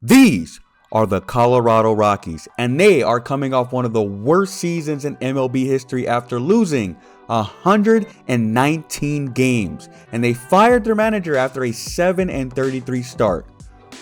These are the Colorado Rockies, and they are coming off one of the worst seasons in MLB history after losing 119 games, and they fired their manager after a 7-33 start.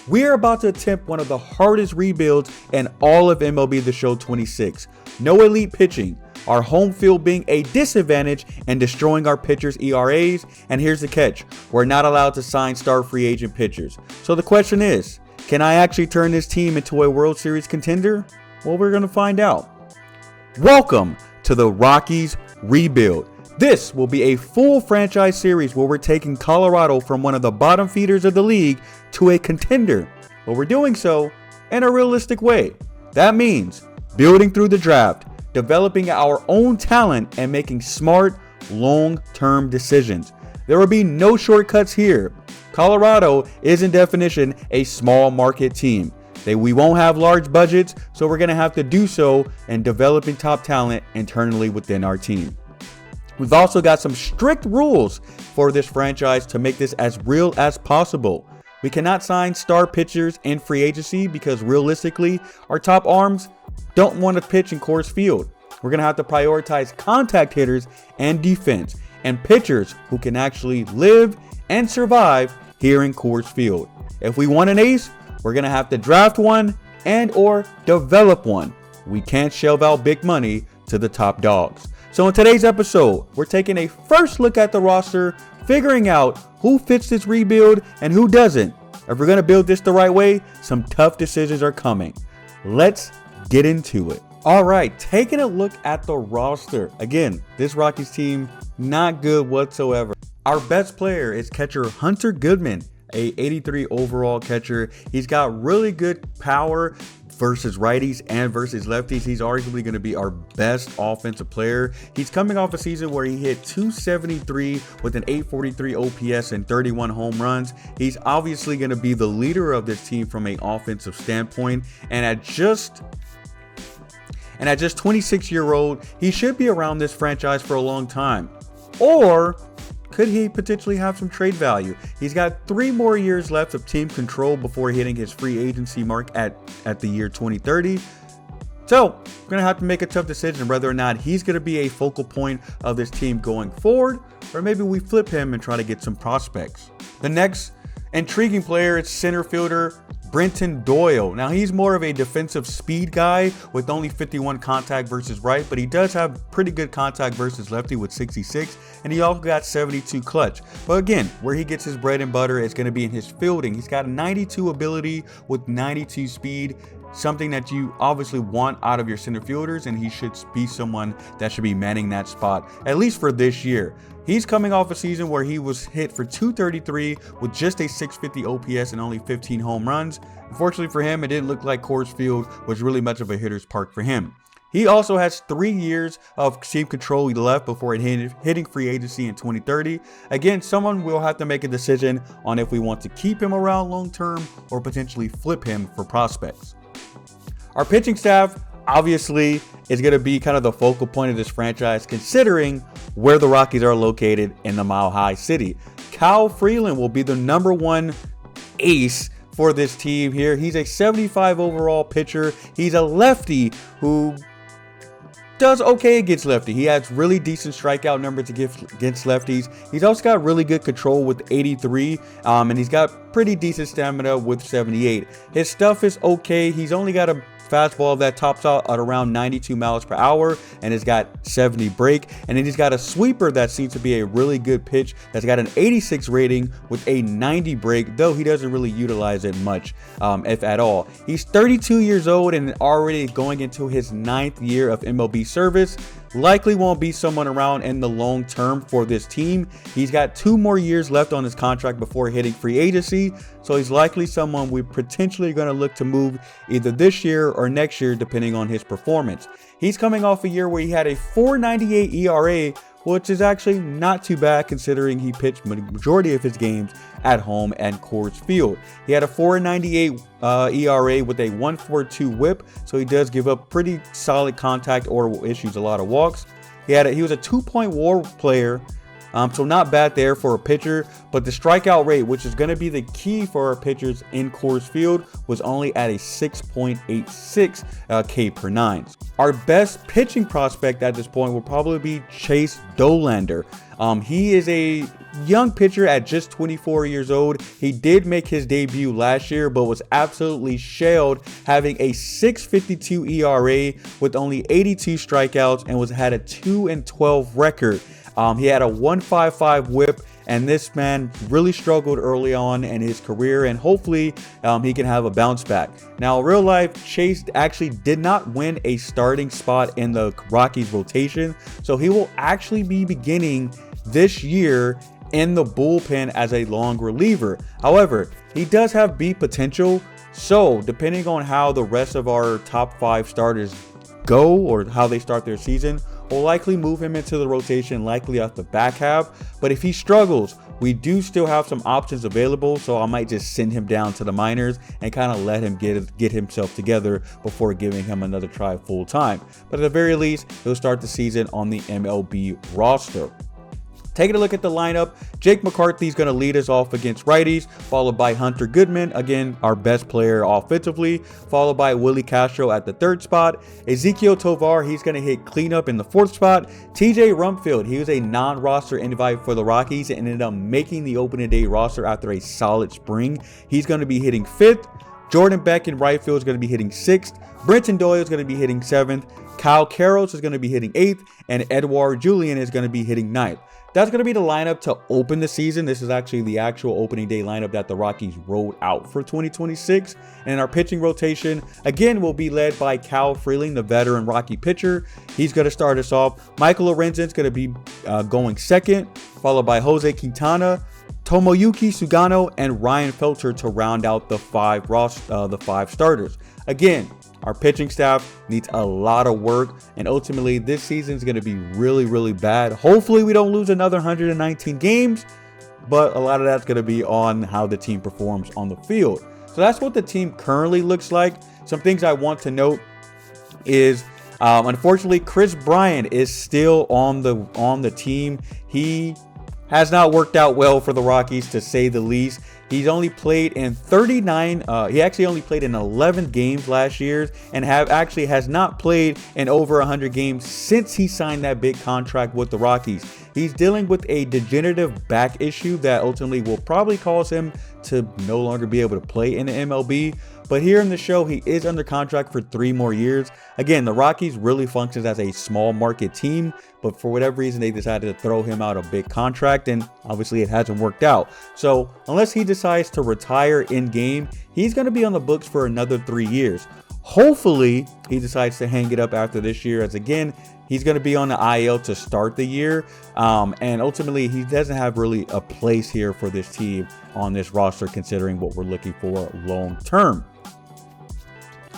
We are about to attempt one of the hardest rebuilds in all of MLB The Show 26. No elite pitching, our home field being a disadvantage and destroying our pitchers' ERAs, and here's the catch, we're not allowed to sign star free agent pitchers. So the question is, can I actually turn this team into a World Series contender? Well, we're going to find out. Welcome to the Rockies Rebuild. This will be a full franchise series where we're taking Colorado from one of the bottom feeders of the league to a contender. But we're doing so in a realistic way. That means building through the draft, developing our own talent, and making smart, long-term decisions. There will be no shortcuts here. Colorado is in definition a small market team. We won't have large budgets, so we're going to have to do so in developing top talent internally within our team. We've also got some strict rules for this franchise to make this as real as possible. We cannot sign star pitchers in free agency because realistically, our top arms don't want to pitch in Coors Field. We're going to have to prioritize contact hitters and defense, and pitchers who can actually live and survive here in Coors Field. If we want an ace, we're going to have to draft one and or develop one. We can't shell out big money to the top dogs. So in today's episode, we're taking a first look at the roster, figuring out who fits this rebuild and who doesn't. If we're going to build this the right way, some tough decisions are coming. Let's get into it. All right, taking a look at the roster. Again, this Rockies team, not good whatsoever. Our best player is catcher Hunter Goodman, a 83 overall catcher. He's got really good power versus righties and versus lefties. He's arguably going to be our best offensive player. He's coming off a season where he hit 273 with an 843 OPS and 31 home runs. He's obviously going to be the leader of this team from an offensive standpoint. And at just 26-year-old, he should be around this franchise for a long time. Or could he potentially have some trade value? He's got 3 more years left of team control before hitting his free agency mark at the year 2030. So we're going to have to make a tough decision whether or not he's going to be a focal point of this team going forward, or maybe we flip him and try to get some prospects. The next intriguing player is center fielder Brenton Doyle. Now, he's more of a defensive speed guy with only 51 contact versus right, but he does have pretty good contact versus lefty with 66, and he also got 72 clutch. But again, where he gets his bread and butter is going to be in his fielding. He's got a 92 ability with 92 speed, something that you obviously want out of your center fielders, and he should be someone that should be manning that spot, at least for this year. He's coming off a season where he was hit for 233 with just a 650 OPS and only 15 home runs. Unfortunately for him, it didn't look like Coors Field was really much of a hitter's park for him. He also has 3 years of team control left before hitting free agency in 2030. Again, someone will have to make a decision on if we want to keep him around long term or potentially flip him for prospects. Our pitching staff obviously is going to be kind of the focal point of this franchise, considering where the Rockies are located in the Mile High City. Kyle Freeland will be the number 1 ace for this team here. He's a 75 overall pitcher. He's a lefty who does okay against lefty. He has really decent strikeout numbers against lefties. He's also got really good control with 83, and he's got pretty decent stamina with 78. His stuff is okay. He's only got a fastball that tops out at around 92 miles per hour, and it's got 70 break, and then he's got a sweeper that seems to be a really good pitch that's got an 86 rating with a 90 break, though he doesn't really utilize it much, if at all. He's 32 years old and already going into his 9th year of MLB service. Likely won't be someone around in the long term for this team. He's got 2 more years left on his contract before hitting free agency, so he's likely someone we're potentially going to look to move either this year or next year, depending on his performance. He's coming off a year where he had a 4.98 ERA, which is actually not too bad considering he pitched majority of his games at home at Coors Field. He had a 4.98 ERA with a 1.42 whip, so he does give up pretty solid contact or issues a lot of walks. He was a 2-point WAR player So not bad there for a pitcher, but the strikeout rate, which is going to be the key for our pitchers in Coors Field, was only at a 6.86 K per nine. Our best pitching prospect at this point will probably be Chase Dollander. He is a young pitcher at just 24 years old. He did make his debut last year, but was absolutely shelled, having a 6.52 ERA with only 82 strikeouts and had a 2-12 record. He had a 1.55 WHIP, and this man really struggled early on in his career, and hopefully he can have a bounce back. Now, in real life, Chase actually did not win a starting spot in the Rockies rotation, so he will actually be beginning this year in the bullpen as a long reliever. However, he does have beat potential, so depending on how the rest of our top 5 starters go or how they start their season, we'll likely move him into the rotation, likely at the back half. But if he struggles, we do still have some options available, so I might just send him down to the minors and kind of let him get himself together before giving him another try full time. But at the very least, he'll start the season on the MLB roster. Taking a look at the lineup, Jake McCarthy is going to lead us off against righties, followed by Hunter Goodman, again, our best player offensively, followed by Willie Castro at the 3rd spot. Ezequiel Tovar, he's going to hit cleanup in the 4th spot. TJ Rumfield, he was a non-roster invite for the Rockies and ended up making the opening day roster after a solid spring. He's going to be hitting 5th. Jordan Beck in right field is going to be hitting 6th. Brenton Doyle is going to be hitting 7th. Kyle Karros is going to be hitting 8th. And Edouard Julien is going to be hitting 9th. That's going to be the lineup to open the season. This is actually the actual opening day lineup that the Rockies rolled out for 2026. And our pitching rotation, again, will be led by Cal Freeling, the veteran Rocky pitcher. He's going to start us off. Michael Lorenzen is going to be going 2nd, followed by Jose Quintana, Tomoyuki Sugano, and Ryan Felcher to round out the 5 starters. Again, our pitching staff needs a lot of work, and ultimately this season is going to be really, really bad. Hopefully we don't lose another 119 games, but a lot of that's going to be on how the team performs on the field. So that's what the team currently looks like. Some things I want to note is unfortunately Chris Bryant is still on the team. He has not worked out well for the Rockies, to say the least. He's only played in 39. He actually only played in 11 games last year, and has not played in over 100 games since he signed that big contract with the Rockies. He's dealing with a degenerative back issue that ultimately will probably cause him to no longer be able to play in the MLB. But here in the show, he is under contract for 3 more years. Again, the Rockies really functions as a small market team, but for whatever reason, they decided to throw him out a big contract, and obviously it hasn't worked out. So unless he decides to retire in game, he's going to be on the books for another 3 years. Hopefully, he decides to hang it up after this year, as again, he's going to be on the IL to start the year. And ultimately, he doesn't have really a place here for this team on this roster, considering what we're looking for long term.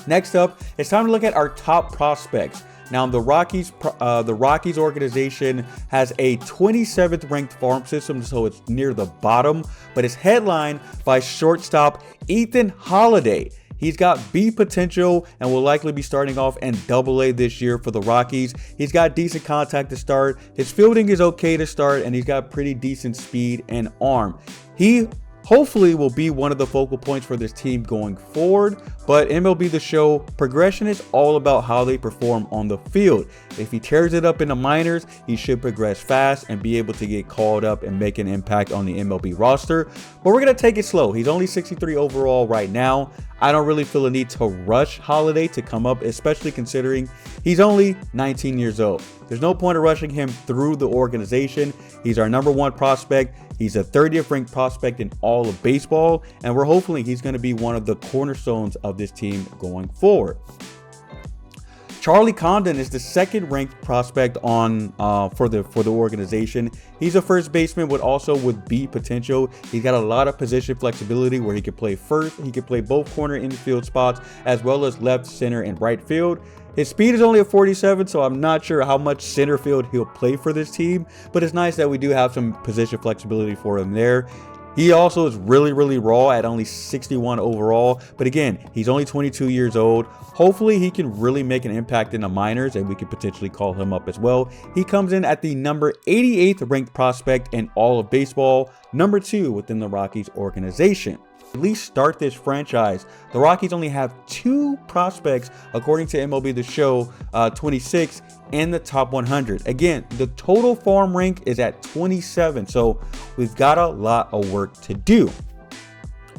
Next up, it's time to look at our top prospects. Now, the Rockies organization has a 27th ranked farm system, so it's near the bottom, but it's headlined by shortstop Ethan Holiday. He's got B potential and will likely be starting off in AA this year for the Rockies. He's got decent contact to start. His fielding is okay to start, and he's got pretty decent speed and arm. He hopefully will be one of the focal points for this team going forward, but MLB The Show, progression is all about how they perform on the field. If he tears it up in the minors, he should progress fast and be able to get called up and make an impact on the MLB roster. But we're going to take it slow. He's only 63 overall right now. I don't really feel a need to rush Holiday to come up, especially considering he's only 19 years old. There's no point of rushing him through the organization. He's our number 1 prospect. He's a 30th ranked prospect in all of baseball, and we're hoping he's going to be one of the cornerstones of this team going forward. Charlie Condon is the 2nd ranked prospect on for the organization. He's a first baseman with B potential. He's got a lot of position flexibility where he can play first. He can play both corner infield spots as well as left, center, and right field. His speed is only a 47, so I'm not sure how much center field he'll play for this team, but it's nice that we do have some position flexibility for him there. He also is really raw at only 61 overall. But again, he's only 22 years old. Hopefully he can really make an impact in the minors and we could potentially call him up as well. He comes in at the number 88th ranked prospect in all of baseball, number 2 within the Rockies organization. At least start this franchise. The Rockies only have 2 prospects, according to MLB The Show 26, in the top 100. Again, the total farm rank is at 27, so we've got a lot of work to do.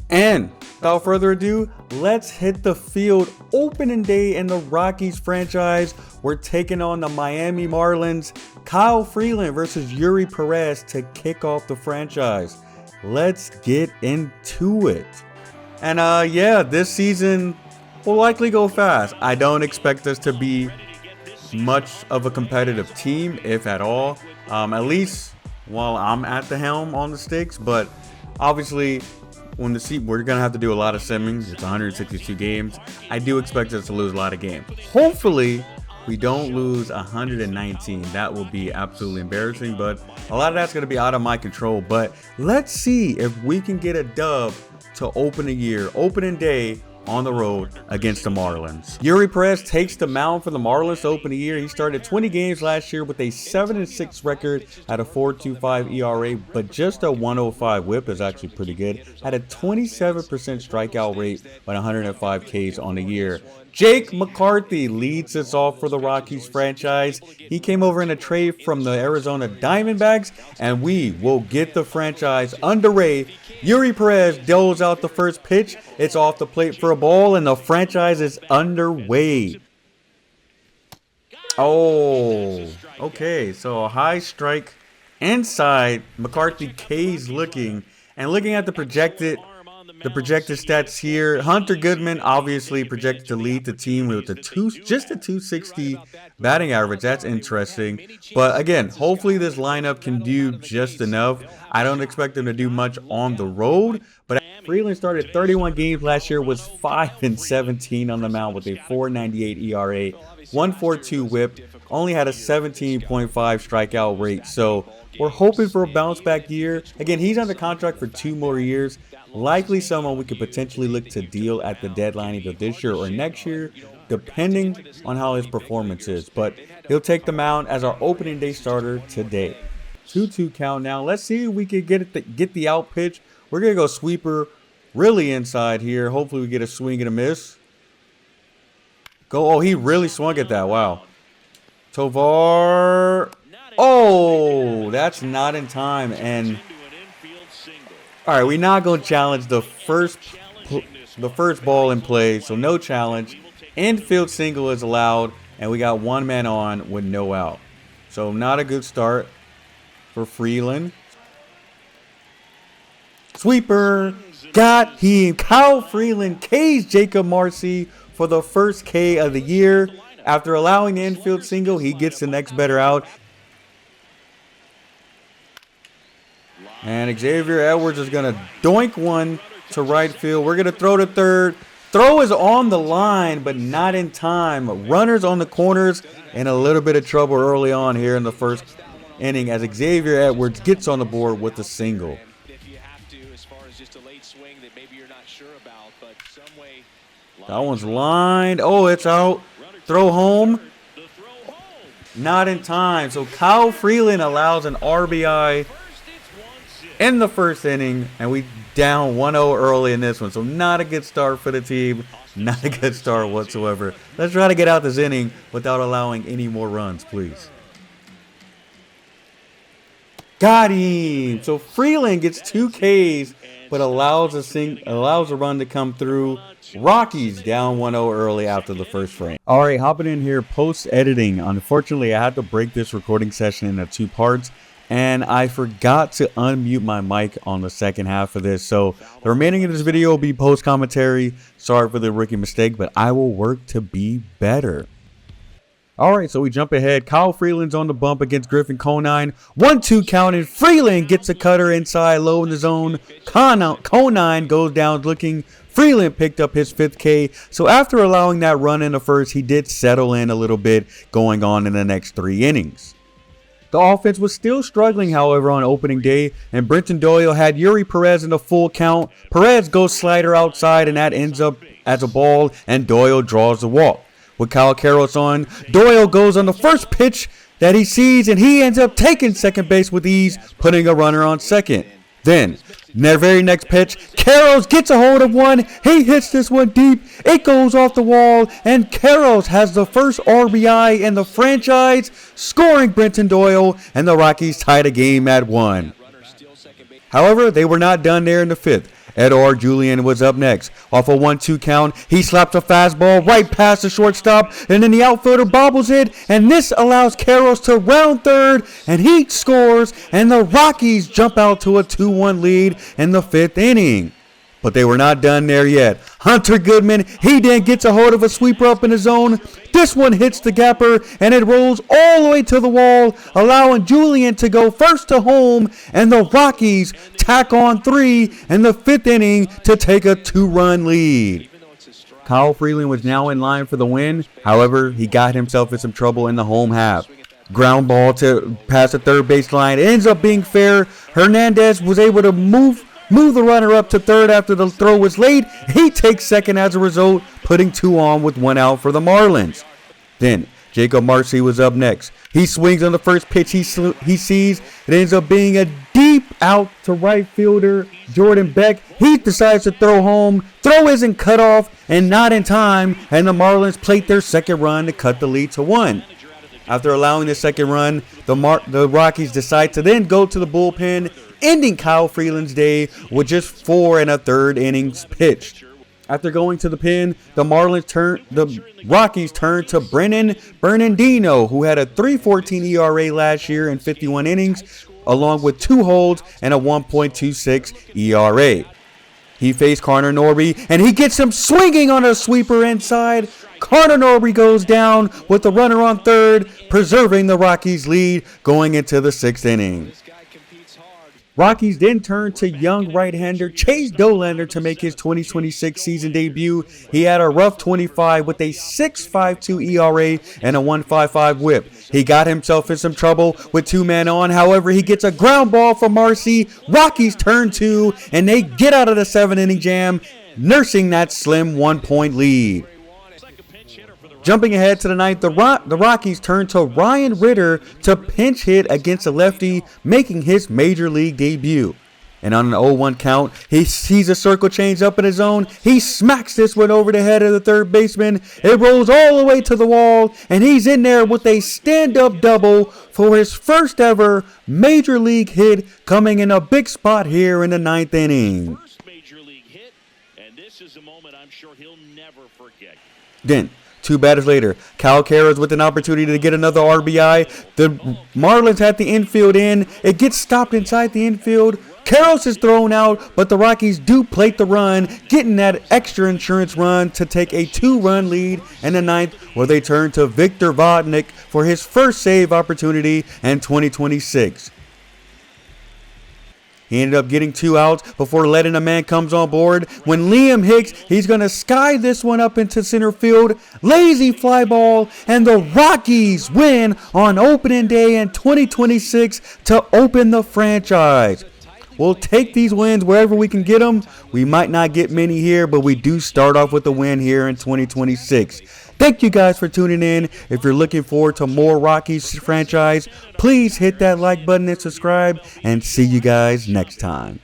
And without further ado, let's hit the field. Opening day in the Rockies franchise. We're taking on the Miami Marlins. Kyle Freeland versus Yuri Perez to kick off the franchise. Let's get into it. And yeah, this season will likely go fast. I don't expect us to be much of a competitive team, if at all. At least while I'm at the helm on the sticks. But obviously, we're gonna have to do a lot of simmings. It's 162 games. I do expect us to lose a lot of games. Hopefully, we don't lose 119. That will be absolutely embarrassing, but a lot of that's going to be out of my control. But let's see if we can get a dub to open the year, opening day on the road against the Marlins. Yuri Perez takes the mound for the Marlins to open the year. He started 20 games last year with a 7-6 record at a 4.25 ERA, but just a 105 whip is actually pretty good. Had a 27% strikeout rate with 105 Ks on the year. Jake McCarthy leads us off for the Rockies franchise. He came over in a trade from the Arizona Diamondbacks, and we will get the franchise underway. Yuri Perez doles out the first pitch. It's off the plate for a ball, and the franchise is underway. Oh, okay. So a high strike inside. McCarthy K's looking, and looking at the projected stats here. Hunter Goodman obviously projected to lead the team with just a 260 batting average. That's interesting. But again, hopefully this lineup can do just enough. I don't expect them to do much on the road, but Freeland started 31 games last year, was 5-17 on the mound with a 4.98 ERA, 1.42 whip, only had a 17.5 strikeout rate. So we're hoping for a bounce back year. Again, he's under contract for 2 more years. Likely someone we could potentially look to deal at the deadline either this year or next year, depending on how his performance is. But he'll take the mound as our opening day starter today. 2-2 count now. Let's see if we can get the out pitch. We're going to go sweeper really inside here. Hopefully we get a swing and a miss. Oh, he really swung at that. Wow. Tovar. Oh, that's not in time. And all right, we're not going to challenge the first ball in play, so no challenge. Infield single is allowed, and we got 1 man on with no out. So not a good start for Freeland. Sweeper, got him. Kyle Freeland K's Jacob Marcy for the first K of the year. After allowing the infield single, he gets the next better out. And Xavier Edwards is going to doink one to right field. We're going to throw to third. Throw is on the line, but not in time. Runners on the corners, and a little bit of trouble early on here in the first inning as Xavier Edwards gets on the board with a single. That one's lined. Oh, it's out. Throw home. Not in time. So Kyle Freeland allows an RBI in the first inning, and we down 1-0 early in this one. So not a good start for the team. Not a good start whatsoever. Let's try to get out this inning without allowing any more runs, please. Got him. So Freeland gets 2 Ks, but allows a run to come through. Rockies down 1-0 early after the first frame. All right, hopping in here post-editing. Unfortunately, I had to break this recording session into 2 parts. And I forgot to unmute my mic on the second half of this. So the remaining of this video will be post commentary. Sorry for the rookie mistake, but I will work to be better. All right, so we jump ahead. Kyle Freeland's on the bump against Griffin Conine. 1-2 counted. Freeland gets a cutter inside low in the zone. Conine goes down looking. Freeland picked up his 5th K. So after allowing that run in the first, he did settle in a little bit going on in the next 3 innings. The offense was still struggling, however, on opening day, and Brenton Doyle had Yuri Perez in a full count. Perez goes slider outside, and that ends up as a ball, and Doyle draws the walk. With Kyle Karros on, Doyle goes on the first pitch that he sees, and he ends up taking second base with ease, putting a runner on second. Then, the very next pitch, Karros gets a hold of one. He hits this one deep. It goes off the wall, and Karros has the first RBI in the franchise, scoring Brenton Doyle, and the Rockies tie the game at 1. However, they were not done there in the 5th. Edouard Julien was up next. Off a 1-2 count, he slaps a fastball right past the shortstop, and then the outfielder bobbles it, and this allows Karros to round third, and he scores, and the Rockies jump out to a 2-1 lead in the 5th inning. But they were not done there yet. Hunter Goodman, he then gets a hold of a sweeper up in the zone. This one hits the gapper, and it rolls all the way to the wall, allowing Julien to go first to home, and the Rockies tack on 3 in the 5th inning to take a 2-run lead. Kyle Freeland was now in line for the win. However, he got himself in some trouble in the home half. Ground ball to past the third baseline. It ends up being fair. Hernandez was able to move the runner up to third after the throw was late. He takes second as a result, putting 2 on with 1 out for the Marlins. Then, Jacob Marcy was up next. He swings on the first pitch he sees. It ends up being a deep out to right fielder Jordan Beck. He decides to throw home. Throw isn't cut off and not in time, and the Marlins plate their second run to cut the lead to 1. After allowing the second run, the Rockies decide to then go to the bullpen, ending Kyle Freeland's day with just 4 1/3 innings pitched. After going to the pen, the Rockies turned to Brennan Bernardino, who had a 3.14 ERA last year in 51 innings, along with 2 holds and a 1.26 ERA. He faced Connor Norby, and he gets him swinging on a sweeper inside. Connor Norby goes down with the runner on third, preserving the Rockies' lead going into the 6th inning. Rockies then turned to young right-hander Chase Dollander to make his 2026 season debut. He had a rough 25 with a 6.52 ERA and a 1.55 whip. He got himself in some trouble with 2 men on. However, he gets a ground ball from Marcy. Rockies turn 2, and they get out of the 7-inning jam, nursing that slim 1-point lead. Jumping ahead to the 9th, the Rockies turn to Ryan Ritter to pinch hit against a lefty, making his major league debut. And on an 0-1 count, he sees a circle change up in his zone. He smacks this one over the head of the third baseman. It rolls all the way to the wall, and he's in there with a stand-up double for his first ever major league hit, coming in a big spot here in the 9th inning. First major league hit, and this is a moment I'm sure he'll never forget. Then, 2 batters later, Kyle Karros with an opportunity to get another RBI. The Marlins had the infield in. It gets stopped inside the infield. Karros is thrown out, but the Rockies do plate the run, getting that extra insurance run to take a 2-run lead in the 9th, where they turn to Victor Vodnik for his first save opportunity in 2026. He ended up getting 2 outs before letting a man comes on board. When Liam Hicks, he's going to sky this one up into center field. Lazy fly ball, and the Rockies win on opening day in 2026 to open the franchise. We'll take these wins wherever we can get them. We might not get many here, but we do start off with a win here in 2026. Thank you guys for tuning in. If you're looking forward to more Rockies franchise, please hit that like button and subscribe, and see you guys next time.